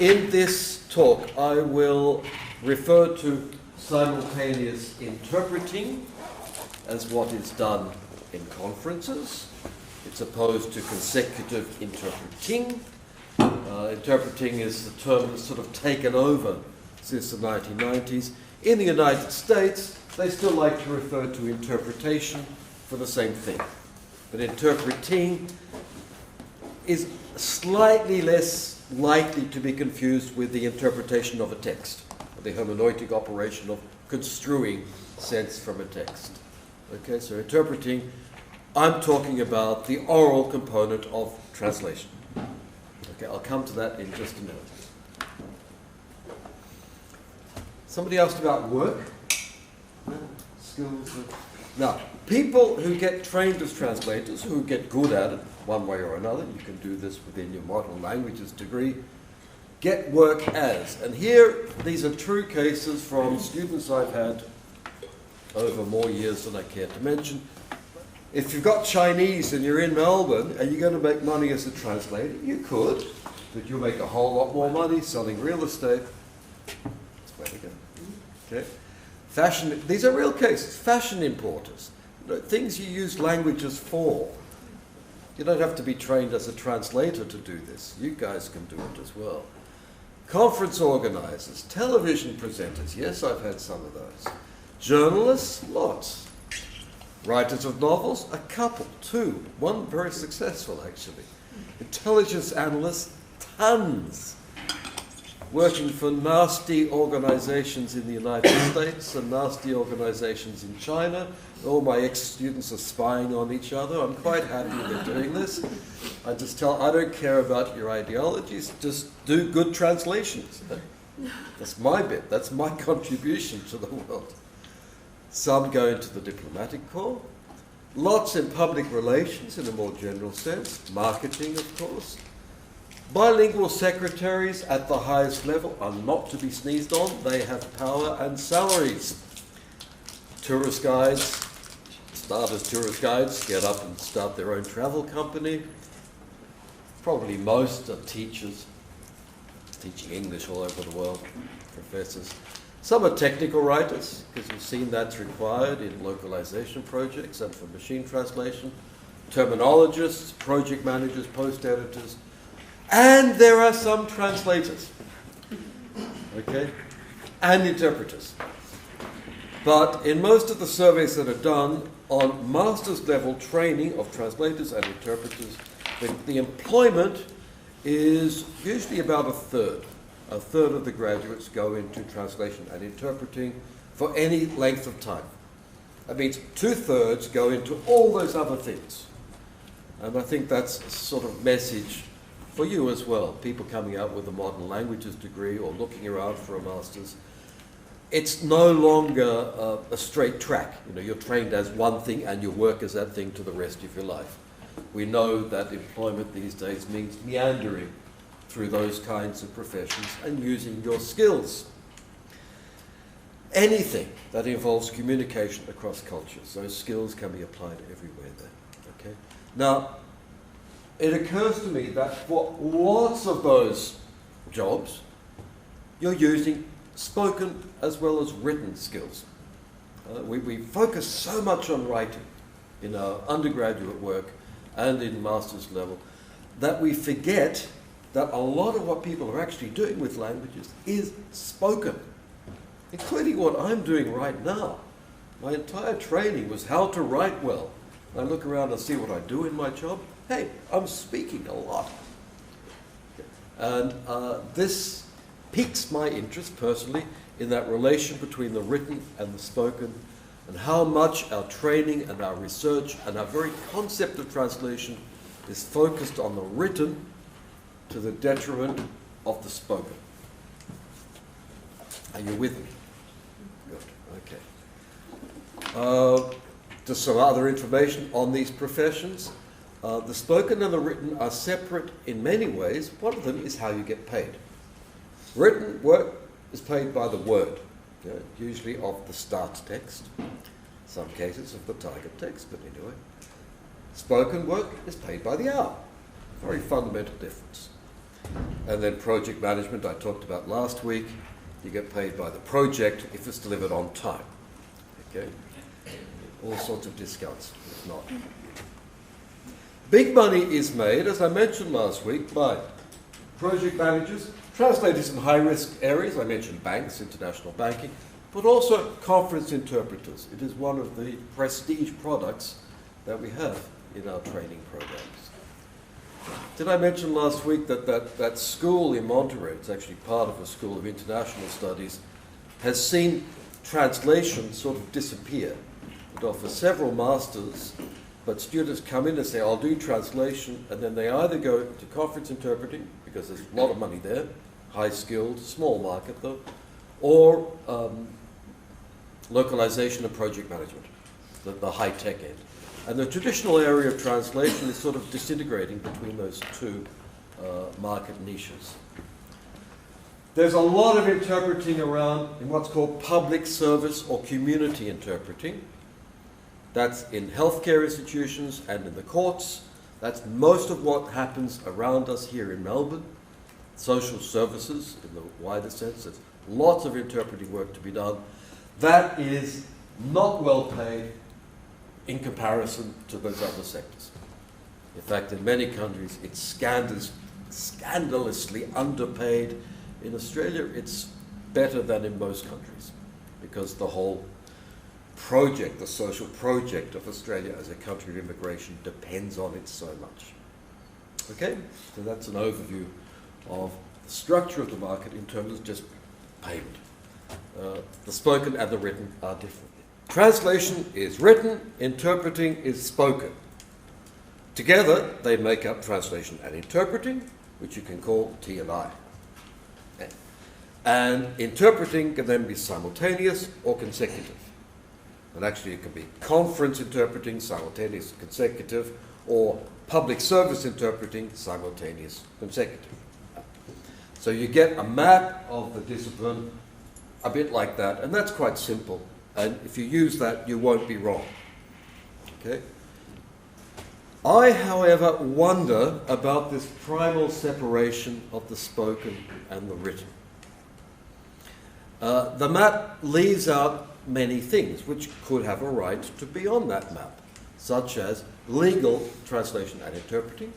In this talk, I will refer to simultaneous interpreting as what is done in conferences. It's opposed to consecutive interpreting. Interpreting is the term that's sort of taken over since the 1990s. In the United States, they still like to refer to interpretation for the same thing. But interpreting is slightly less likely to be confused with the interpretation of a text, the hermeneutic operation of construing sense from a text. Okay, so interpreting, I'm talking about the oral component of translation. Okay, I'll come to that in just a minute. Somebody asked about work. Skills. Now, people who get trained as translators, who get good at it, one way or another, you can do this within your modern languages degree, get work as. And here, these are true cases from students I've had over more years than I care to mention. If you've got Chinese and you're in Melbourne, are you going to make money as a translator? You could, but you'll make a whole lot more money selling real estate. That's where we go. Okay. Fashion, these are real cases. Fashion importers, things you use languages for. You don't have to be trained as a translator to do this. You guys can do it as well. Conference organizers, television presenters, yes, I've had some of those. Journalists, lots. Writers of novels, a couple, two. One very successful, actually. Intelligence analysts, tons. Working for nasty organizations in the United States and nasty organizations in China. All my ex-students are spying on each other. I'm quite happy they're doing this. I just tell, I don't care about your ideologies, just do good translations. That's my bit, that's my contribution to the world. Some go into the diplomatic corps. Lots in public relations in a more general sense. Marketing, of course. Bilingual secretaries at the highest level are not to be sneezed on. They have power and salaries. Tourist guides, start as tourist guides, get up and start their own travel company. Probably most are teachers, teaching English all over the world, professors. Some are technical writers, because you've seen that's required in localization projects and for machine translation. Terminologists, project managers, post-editors. And there are some translators, okay, and interpreters. But in most of the surveys that are done on master's level training of translators and interpreters, the employment is usually about a third. A third of the graduates go into translation and interpreting for any length of time. That means 2/3 go into all those other things. And I think that's a sort of message for you as well, people coming out with a modern languages degree or looking around for a master's. It's no longer a straight track. You know, you're trained as one thing and you work as that thing to the rest of your life. We know that employment these days means meandering through those kinds of professions and using your skills. Anything that involves communication across cultures, those skills can be applied everywhere there. Okay? Now, it occurs to me that for lots of those jobs, you're using spoken as well as written skills. We focus so much on writing in our undergraduate work and in master's level that we forget that a lot of what people are actually doing with languages is spoken, including what I'm doing right now. My entire training was how to write well. I look around and see what I do in my job. Hey, I'm speaking a lot. And this piques my interest personally in that relation between the written and the spoken, and how much our training and our research and our very concept of translation is focused on the written to the detriment of the spoken. Are you with me? Good, okay. Just some other information on these professions. The spoken and the written are separate in many ways. One of them is how you get paid. Written work is paid by the word, usually of the start text, some cases of the target text, but anyway. Spoken work is paid by the hour. Very fundamental difference. And then project management, I talked about last week. You get paid by the project if it's delivered on time. Okay? All sorts of discounts, if not. Big money is made, as I mentioned last week, by project managers, translators in high-risk areas. I mentioned banks, international banking, but also conference interpreters. It is one of the prestige products that we have in our training programs. Did I mention last week that school in Monterey, it's actually part of a school of international studies, has seen translation sort of disappear. It offers several masters, but students come in and say, I'll do translation, and then they either go to conference interpreting, because there's a lot of money there, high-skilled, small market though, or localization and project management, the high-tech end. And the traditional area of translation is sort of disintegrating between those two market niches. There's a lot of interpreting around in what's called public service or community interpreting. That's in healthcare institutions and in the courts. That's most of what happens around us here in Melbourne. Social services, in the wider sense, there's lots of interpreting work to be done. That is not well paid in comparison to those other sectors. In fact, in many countries, it's scandalously underpaid. In Australia, it's better than in most countries, because the whole project, the social project of Australia as a country of immigration depends on it so much. Okay, so that's an overview of the structure of the market in terms of just payment. The spoken and the written are different. Translation is written, interpreting is spoken. Together, they make up translation and interpreting, which you can call T&I. Okay. And interpreting can then be simultaneous or consecutive. And actually it can be conference interpreting, simultaneous consecutive, or public service interpreting, simultaneous consecutive. So you get a map of the discipline, a bit like that, and that's quite simple. And if you use that, you won't be wrong. Okay? I, however, wonder about this primal separation of the spoken and the written. The map leaves out many things which could have a right to be on that map, such as legal translation and interpreting,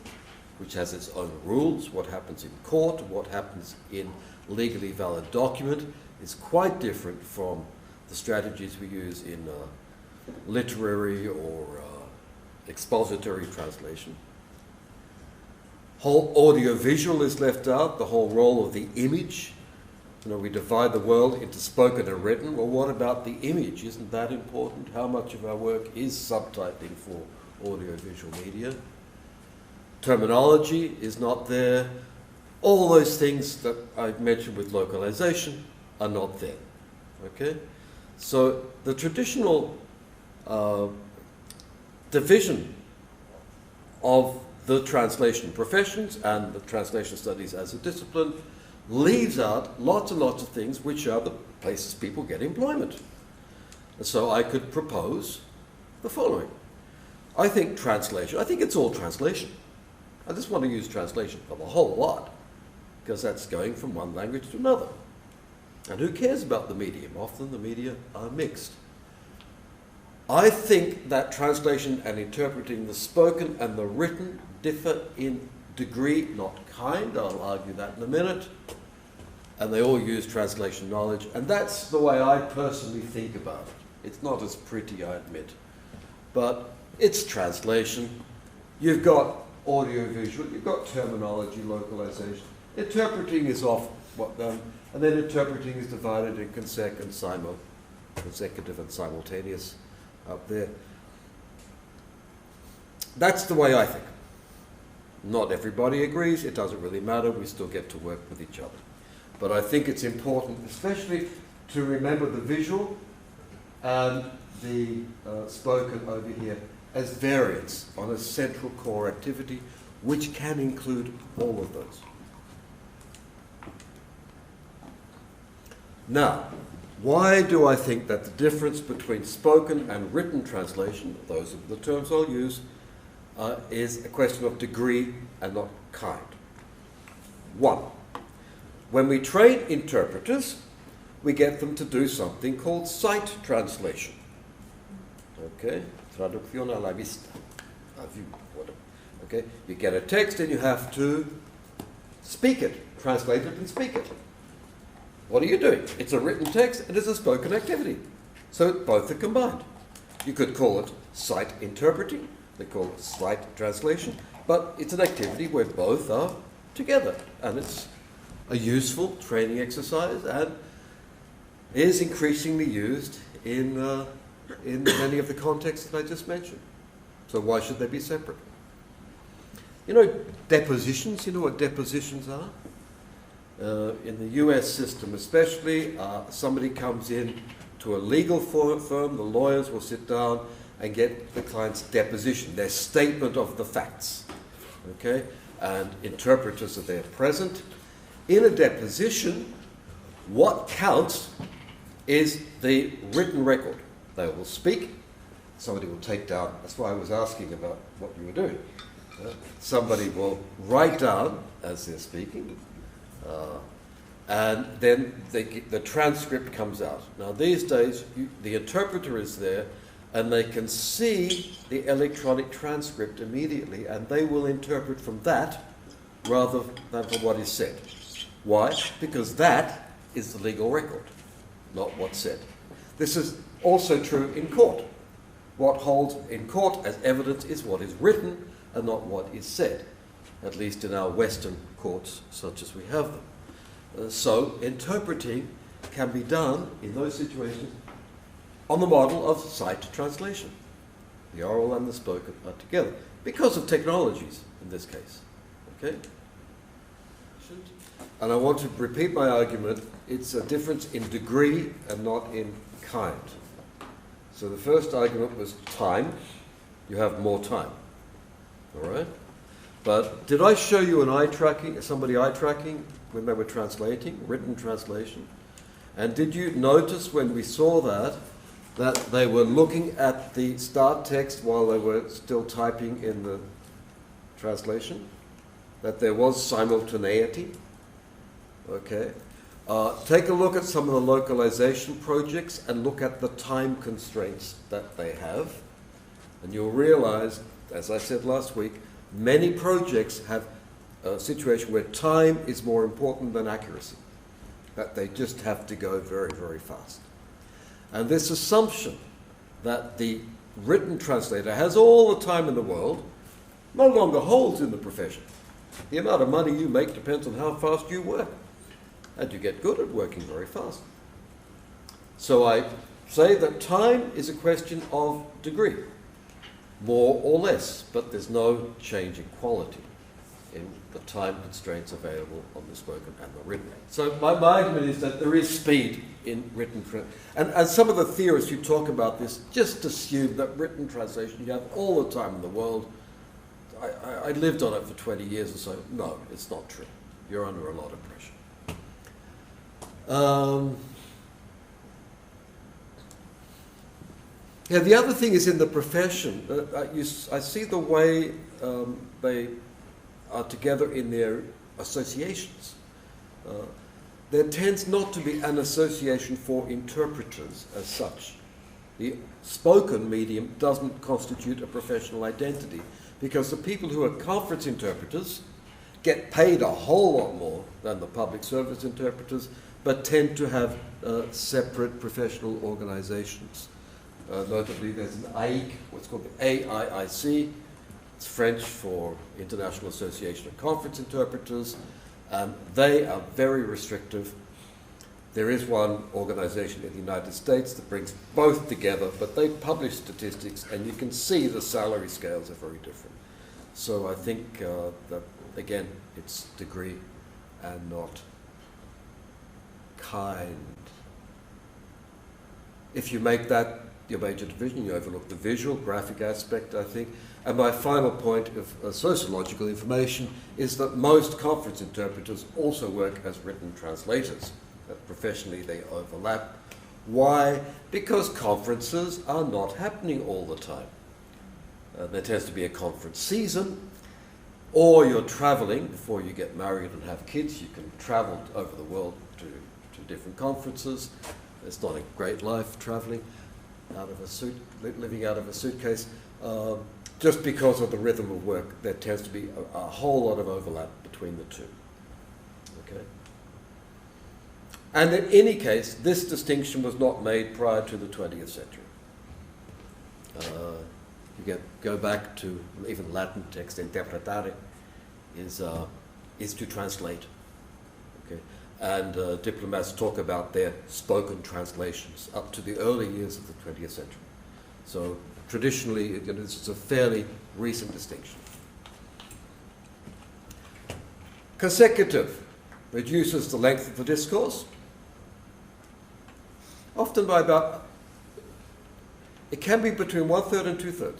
which has its own rules. What happens in court, what happens in legally valid document is quite different from the strategies we use in literary or expository translation. Whole audiovisual is left out, the whole role of the image. You know, we divide the world into spoken and written. Well, what about the image? Isn't that important? How much of our work is subtitling for audiovisual media? Terminology is not there. All those things that I've mentioned with localization are not there. Okay? So the traditional division of the translation professions and the translation studies as a discipline leaves out lots and lots of things which are the places people get employment. And so I could propose the following. I think translation, I think it's all translation. I just want to use translation for the whole lot, because that's going from one language to another. And who cares about the medium? Often the media are mixed. I think that translation and interpreting, the spoken and the written, differ in degree, not kind. I'll argue that in a minute. And they all use translation knowledge. And that's the way I personally think about it. It's not as pretty, I admit. But it's translation. You've got audio-visual, you've got terminology, localization. Interpreting is off what done. And then interpreting is divided in consecutive and simultaneous up there. That's the way I think. Not everybody agrees. It doesn't really matter. We still get to work with each other. But I think it's important, especially to remember the visual and the spoken over here as variants on a central core activity, which can include all of those. Now, why do I think that the difference between spoken and written translation, those are the terms I'll use, is a question of degree and not kind? One, when we train interpreters, we get them to do something called sight translation. Okay, traducción a la vista. Okay, you get a text and you have to speak it, translate it and speak it. What are you doing? It's a written text and it's a spoken activity. So both are combined. You could call it sight interpreting, they call it sight translation, but it's an activity where both are together, and it's a useful training exercise and is increasingly used in many of the contexts that I just mentioned. So why should they be separate? You know depositions, you know what depositions are? In the US system especially, somebody comes in to a legal firm, the lawyers will sit down and get the client's deposition, their statement of the facts. Okay? And interpreters are there present. In a deposition, what counts is the written record. They will speak, somebody will take down, that's why I was asking about what you were doing. Somebody will write down as they're speaking, and then the transcript comes out. Now these days, the interpreter is there, and they can see the electronic transcript immediately, and they will interpret from that rather than from what is said. Why? Because that is the legal record, not what's said. This is also true in court. What holds in court as evidence is what is written and not what is said, at least in our Western courts such as we have them. So interpreting can be done in those situations on the model of sight translation. The oral and the spoken are together because of technologies in this case. Okay? And I want to repeat my argument. It's a difference in degree and not in kind. So the first argument was time. You have more time. All right? But did I show you somebody eye tracking when they were translating, written translation? And did you notice when we saw that they were looking at the start text while they were still typing in the translation? That there was simultaneity? Okay. Take a look at some of the localization projects and look at the time constraints that they have. And you'll realize, as I said last week, many projects have a situation where time is more important than accuracy. That they just have to go very, very fast. And this assumption that the written translator has all the time in the world no longer holds in the profession. The amount of money you make depends on how fast you work. And you get good at working very fast. So I say that time is a question of degree, more or less, but there's no change in quality in the time constraints available on the spoken and the written. So my argument is that there is speed in written and some of the theorists who talk about this just assume that written translation you have all the time in the world. I lived on it for 20 years or so. No, it's not true. You're under a lot of pressure. The other thing is in the profession. I see the way they are together in their associations. There tends not to be an association for interpreters as such. The spoken medium doesn't constitute a professional identity because the people who are conference interpreters get paid a whole lot more than the public service interpreters, but tend to have separate professional organizations. Notably, there's an AIC, what's called the AIIC. It's French for International Association of Conference Interpreters. They are very restrictive. There is one organization in the United States that brings both together, but they publish statistics, and you can see the salary scales are very different. So I think that, again, it's degree and not kind. If you make that your major division, you overlook the visual, graphic aspect, I think. And my final point of sociological information is that most conference interpreters also work as written translators. That professionally they overlap. Why? Because conferences are not happening all the time. There tends to be a conference season. or you're traveling before you get married and have kids. You can travel over the world to different conferences. It's not a great life traveling out of a living out of a suitcase. Just because of the rhythm of work, there tends to be a whole lot of overlap between the two. Okay? And in any case, this distinction was not made prior to the 20th century. Go back to even Latin text, interpretare is to translate. Okay? And diplomats talk about their spoken translations up to the early years of the 20th century. So traditionally, this is a fairly recent distinction. Consecutive reduces the length of the discourse, often by about, it can be between 1/3 and 2/3,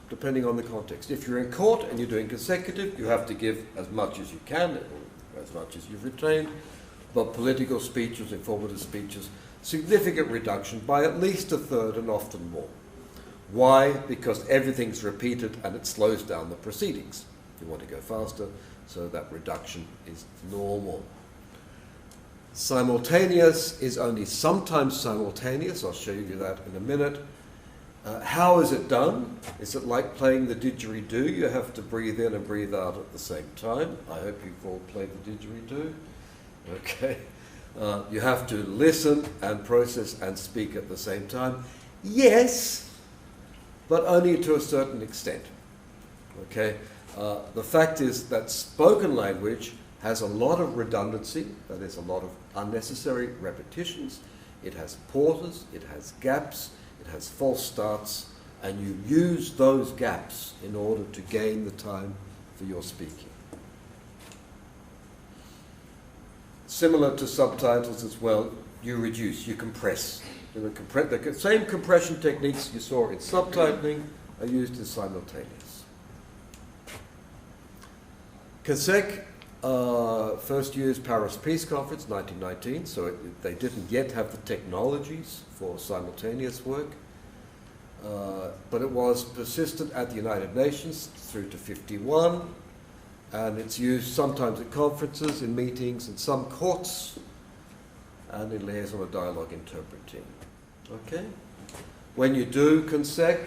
depending on the context. If you're in court and you're doing consecutive, you have to give as much as you can, or as much as you've retained. But political speeches, informative speeches, significant reduction by at least 1/3 and often more. Why? Because everything's repeated and it slows down the proceedings. You want to go faster, so that reduction is normal. Simultaneous is only sometimes simultaneous. I'll show you that in a minute. How is it done? Is it like playing the didgeridoo? You have to breathe in and breathe out at the same time. I hope you've all played the didgeridoo. Okay. You have to listen and process and speak at the same time. Yes, but only to a certain extent. Okay. The fact is that spoken language has a lot of redundancy, that is a lot of unnecessary repetitions. It has pauses, it has gaps, it has false starts, and you use those gaps in order to gain the time for your speaking. Similar to subtitles as well, you reduce, you compress. The same compression techniques you saw in subtitling are used in simultaneous. Consec first used Paris Peace Conference, 1919, so they didn't yet have the technologies for simultaneous work, but it was persistent at the United Nations through to 51, and it's used sometimes at conferences, in meetings, in some courts, and in liaison or dialogue interpreting. Okay? When you do consec,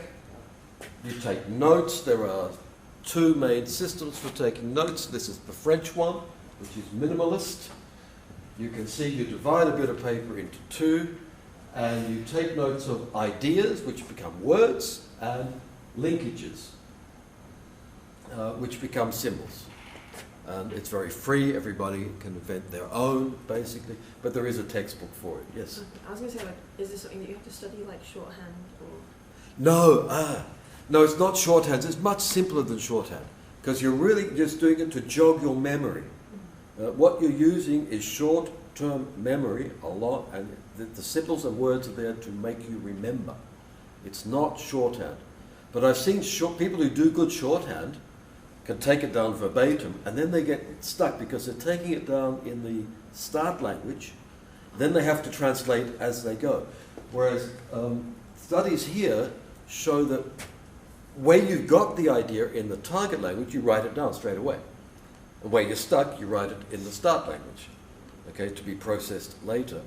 you take notes. There are two main systems for taking notes. This is the French one, which is minimalist. You can see you divide a bit of paper into two, and you take notes of ideas, which become words, and linkages, which become symbols. And it's very free. Everybody can invent their own, basically, but there is a textbook for it. Yes? I was going to say, is this something that you have to study, like shorthand? Or? No, it's not shorthand. It's much simpler than shorthand, because you're really just doing it to jog your memory. What you're using is short-term memory a lot, and the symbols and words are there to make you remember. It's not shorthand. But I've seen people who do good shorthand can take it down verbatim, and then they get stuck because they're taking it down in the start language. Then they have to translate as they go. Whereas studies here show that when you've got the idea in the target language, you write it down straight away. And where you're stuck, you write it in the start language, okay, to be processed later.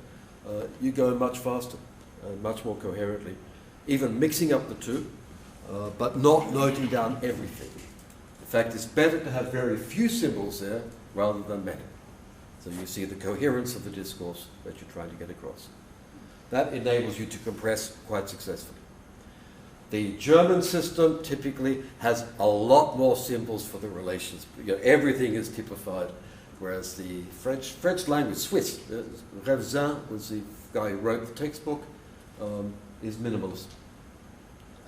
You go much faster, much more coherently, even mixing up the two, but not noting down everything. In fact, it's better to have very few symbols there rather than many. So you see the coherence of the discourse that you're trying to get across. That enables you to compress quite successfully. The German system typically has a lot more symbols for the relations. Everything is typified, whereas the French language, Swiss, Revzin was the guy who wrote the textbook, is minimalist.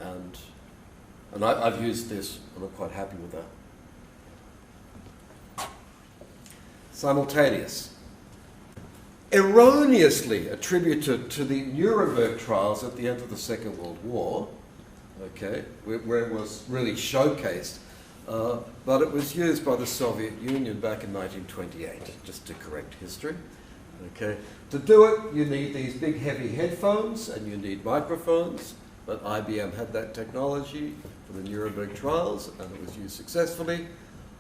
And I've used this, and I'm quite happy with that. Simultaneous. Erroneously attributed to the Nuremberg trials at the end of the Second World War, okay, where it was really showcased, but it was used by the Soviet Union back in 1928, just to correct history. Okay. To do it, you need these big heavy headphones and you need microphones, but IBM had that technology for the Nuremberg trials and it was used successfully.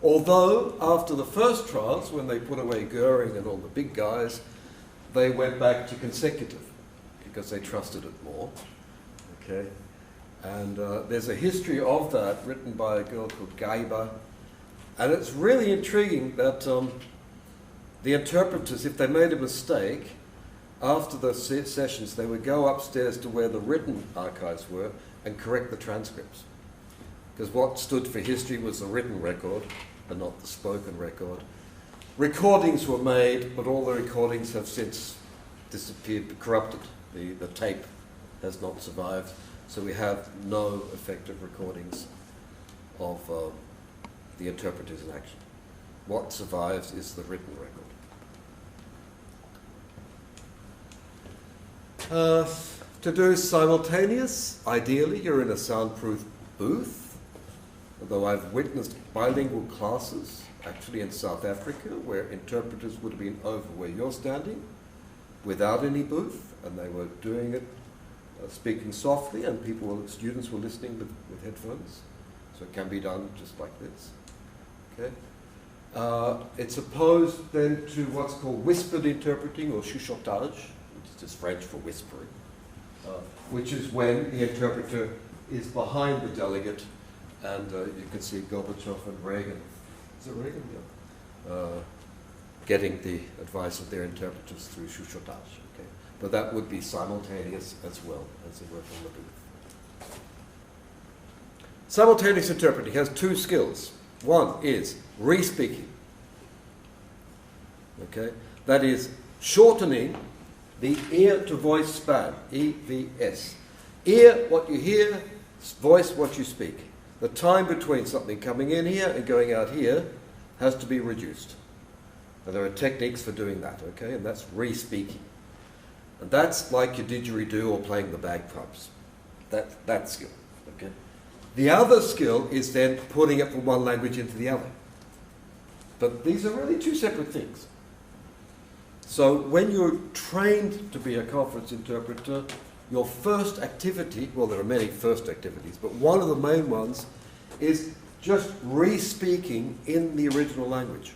Although, after the first trials, when they put away Goering and all the big guys, they went back to consecutive because they trusted it more. Okay? And there's a history of that written by a girl called Gaiba. And it's really intriguing that the interpreters, if they made a mistake, after the sessions, they would go upstairs to where the written archives were and correct the transcripts. Because what stood for history was the written record and not the spoken record. Recordings were made, but all the recordings have since disappeared, corrupted. The tape has not survived, so we have no effective recordings of the interpreters in action. What survives is the written record. To do simultaneous, ideally you're in a soundproof booth, although I've witnessed bilingual classes, actually in South Africa, where interpreters would have been over where you're standing, without any booth, and they were doing it, speaking softly, and students were listening with headphones. So it can be done just like this. Okay. It's opposed then to what's called whispered interpreting, or chuchotage, which is just French for whispering, which is when the interpreter is behind the delegate, and you can see Gorbachev and Reagan. Is it Reagan? Yeah. Getting the advice of their interpreters through chuchotage. Okay. But that would be simultaneous as well as they work on the booth. Simultaneous interpreting has two skills. One is respeaking. Okay? That is shortening the ear-to-voice span, EVS. Ear, what you hear, voice, what you speak. The time between something coming in here and going out here has to be reduced. And there are techniques for doing that, okay? And that's re-speaking. And that's like your didgeridoo or playing the bagpipes. That skill, okay? The other skill is then putting it from one language into the other. But these are really two separate things. So when you're trained to be a conference interpreter, your first activity, well, there are many first activities, but one of the main ones is just re-speaking in the original language.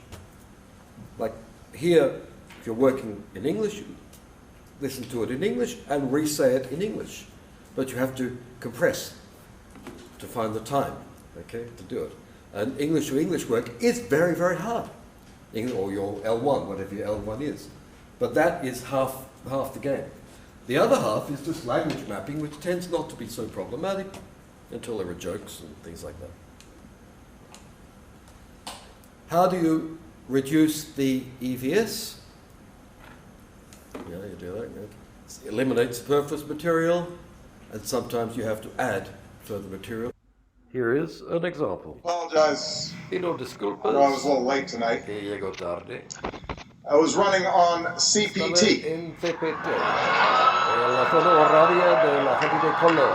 Like here, if you're working in English, you listen to it in English and re-say it in English. But you have to compress to find the time, okay, to do it. And English to English work is very, very hard. Or your L1, whatever your L1 is. But that is half the game. The other half is just language mapping, which tends not to be so problematic until there are jokes and things like that. How do you reduce the EVS? Yeah, you do that. Yeah. Eliminate superfluous material, and sometimes you have to add further material. Here is an example. Apologize. Pido disculpas. I know I was a little late tonight. Que llego tarde. I was running on CPT. En CPT, la zona horaria de la gente de color.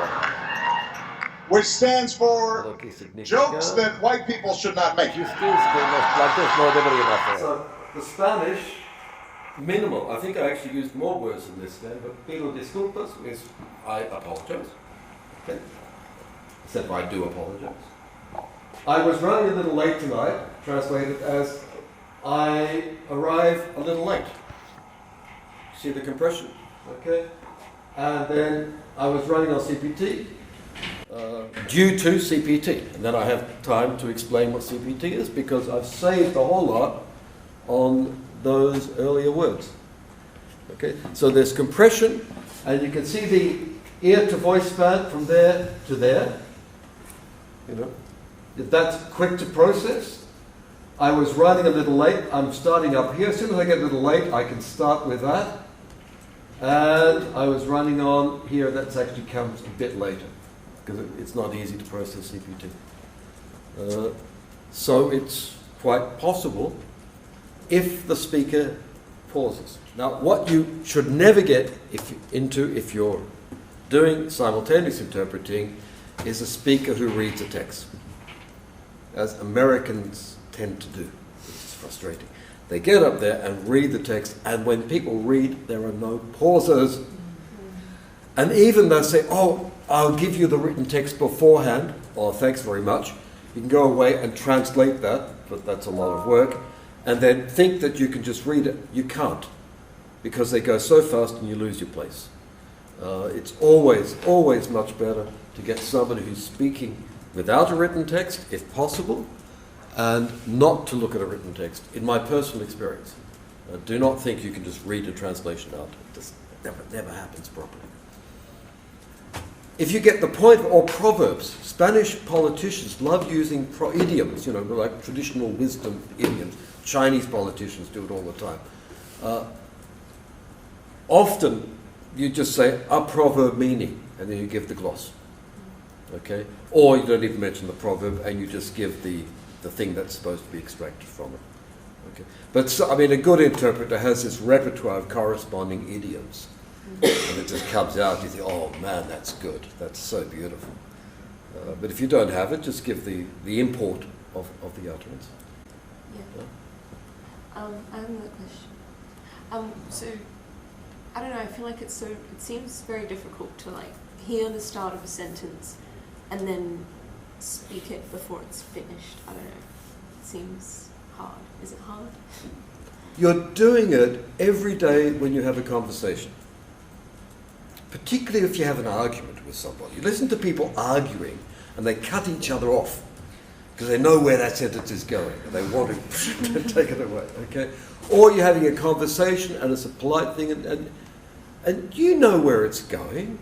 Which stands for Lo que significa jokes that white people should not make. chistes que los blancos no deberían hacer. So the Spanish, minimal. I think I actually used more words in this then, but pido disculpas is I apologize. Okay. Except I do apologize. I was running a little late tonight, translated as I arrive a little late. See the compression? Okay. And then I was running on CPT due to CPT. And then I have time to explain what CPT is because I've saved a whole lot on those earlier words. Okay. So there's compression, and you can see the ear to voice span from there to there. You know, if that's quick to process. I was running a little late. I'm starting up here. As soon as I get a little late, I can start with that. And I was running on here. That actually comes a bit later because it's not easy to process CPT. So it's quite possible if the speaker pauses. Now, what you should never get if you're doing simultaneous interpreting is a speaker who reads a text, as Americans tend to do, which is frustrating. They get up there and read the text, and when people read, there are no pauses. And even they'll say, oh, I'll give you the written text beforehand, or thanks very much. You can go away and translate that but that's a lot of work, and then think that you can just read it. You can't, because they go so fast and you lose your place. It's always much better to get somebody who's speaking without a written text, if possible, and not to look at a written text, in my personal experience. Do not think you can just read a translation out. It just never happens properly. If you get the point, or proverbs, Spanish politicians love using idioms, like traditional wisdom idioms. Chinese politicians do it all the time. Often you just say a proverb meaning, and then you give the gloss. Okay? Or you don't even mention the proverb, and you just give the thing that's supposed to be extracted from it. Okay? But so, a good interpreter has this repertoire of corresponding idioms. And it just comes out, you think, oh man, that's good. That's so beautiful. But if you don't have it, just give the import of the utterance. Yeah. I have another question. So, I don't know, I feel like it seems very difficult to hear the start of a sentence and then speak it before it's finished. I don't know. It seems hard. Is it hard? You're doing it every day when you have a conversation. Particularly if you have an argument with somebody. You listen to people arguing and they cut each other off because they know where that sentence is going and they want to take it away. Okay? Or you're having a conversation and it's a polite thing and you know where it's going.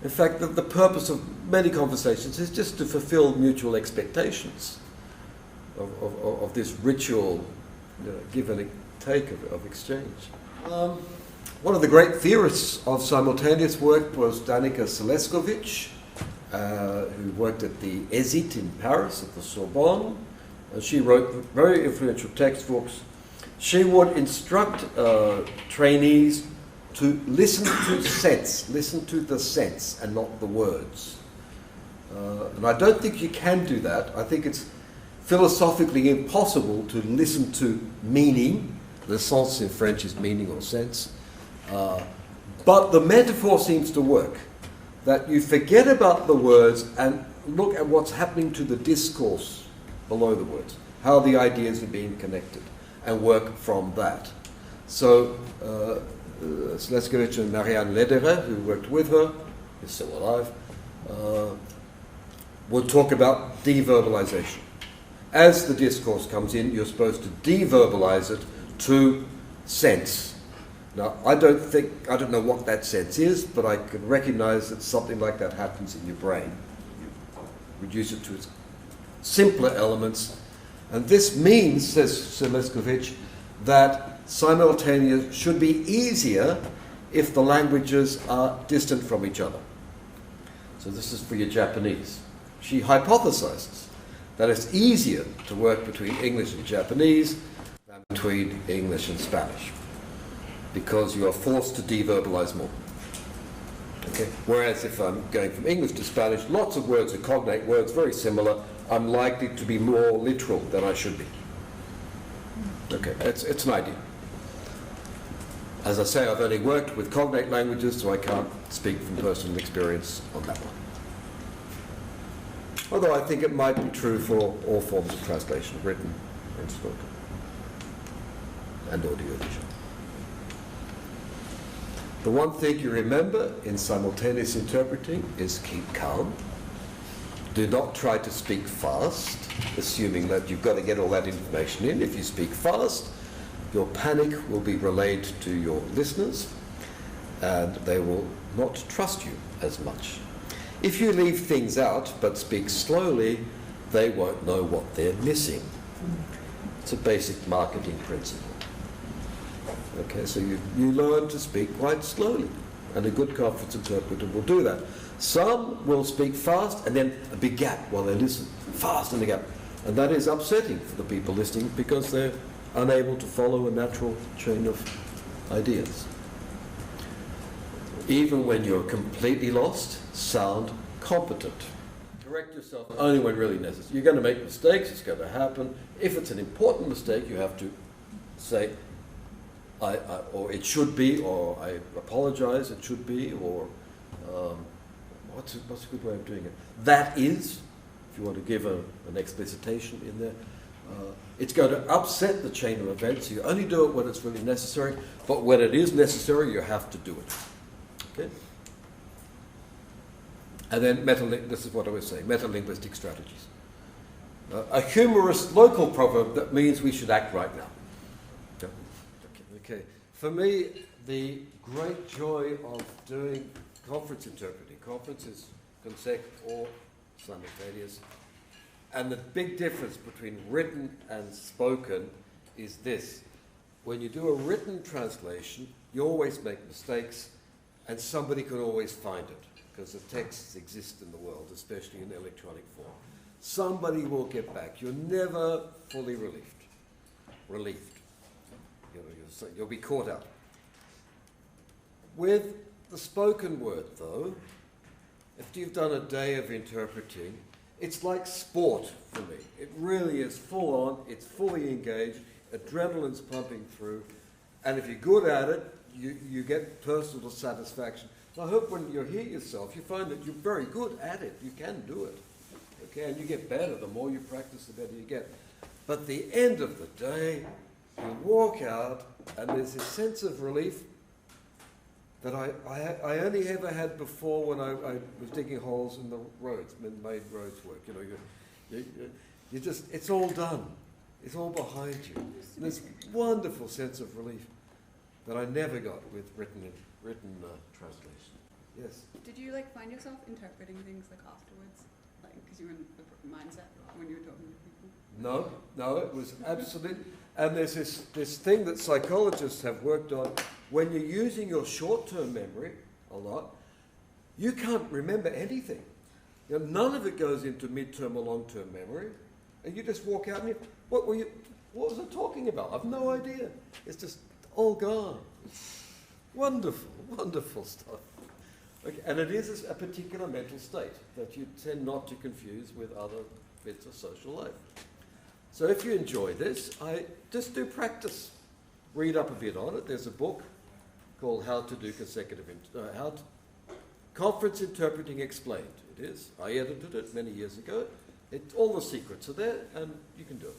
In fact, the purpose of many conversations is just to fulfill mutual expectations of this ritual, give and take of exchange. One of the great theorists of simultaneous work was Danica Seleskovich, who worked at the ESIT in Paris, at the Sorbonne. She wrote very influential textbooks. She would instruct trainees to listen to the sense and not the words. And I don't think you can do that. I think it's philosophically impossible to listen to meaning. Le sens in French is meaning or sense. But the metaphor seems to work, that you forget about the words and look at what's happening to the discourse below the words, how the ideas are being connected, and work from that. So, Seleskovich and Marianne Lederer, who worked with her, is still alive, would talk about de-verbalization. As the discourse comes in, you're supposed to de-verbalize it to sense. Now, I don't know what that sense is, but I can recognize that something like that happens in your brain. You reduce it to its simpler elements. And this means, says Seleskovich, that simultaneous should be easier if the languages are distant from each other. So this is for your Japanese. She hypothesizes that it's easier to work between English and Japanese than between English and Spanish, because you are forced to de-verbalize more. Okay? Whereas if I'm going from English to Spanish, lots of words are cognate words, very similar. I'm likely to be more literal than I should be. Okay, it's an idea. As I say, I've only worked with cognate languages, so I can't speak from personal experience on that one. Although I think it might be true for all forms of translation, written and spoken, and audio-visual. The one thing you remember in simultaneous interpreting is keep calm. Do not try to speak fast, assuming that you've got to get all that information in. If you speak fast, your panic will be relayed to your listeners, and they will not trust you as much. If you leave things out but speak slowly, they won't know what they're missing. It's a basic marketing principle. Okay, so you learn to speak quite slowly, and a good conference interpreter will do that. Some will speak fast and then a big gap while they listen, fast and a gap. And that is upsetting for the people listening because they're unable to follow a natural chain of ideas. Even when you're completely lost, sound competent. Correct yourself only when really necessary. You're going to make mistakes, it's going to happen. If it's an important mistake, you have to say, or it should be, or I apologize, it should be, or what's a good way of doing it? That is, if you want to give an explicitation in there. It's going to upset the chain of events. You only do it when it's really necessary, but when it is necessary, you have to do it. Okay? And then this is what I was saying, metalinguistic strategies. A humorous local proverb that means we should act right now. Okay. For me, the great joy of doing conference interpreting, conference is consecutive or simultaneous, and the big difference between written and spoken is this. When you do a written translation, you always make mistakes, and somebody can always find it, because the texts exist in the world, especially in electronic form. Somebody will get back. You're never fully relieved. You'll be caught out. With the spoken word, though, if you've done a day of interpreting, it's like sport for me. It really is full on, it's fully engaged, adrenaline's pumping through, and if you're good at it, you get personal satisfaction. So I hope when you hear yourself, you find that you're very good at it. You can do it. Okay, and you get better. The more you practice, the better you get. But the end of the day, you walk out, and there's this sense of relief that I only ever had before when I was digging holes in the roads, made roads work. You just, it's all done. It's all behind you. And this wonderful sense of relief that I never got with written translation. Yes? Did you find yourself interpreting things afterwards? Because you were in the mindset when you were talking to people? No, it was absolute. And there's this thing that psychologists have worked on. When you're using your short-term memory a lot, you can't remember anything. None of it goes into mid-term or long-term memory. And you just walk out and what was I talking about? I've no idea. It's just all gone. Wonderful, wonderful stuff. Okay, and it is a particular mental state that you tend not to confuse with other bits of social life. So if you enjoy this, I just do practice. Read up a bit on it. There's a book called How to Do Conference Interpreting Explained. It is. I edited it many years ago. All the secrets are there, and you can do it.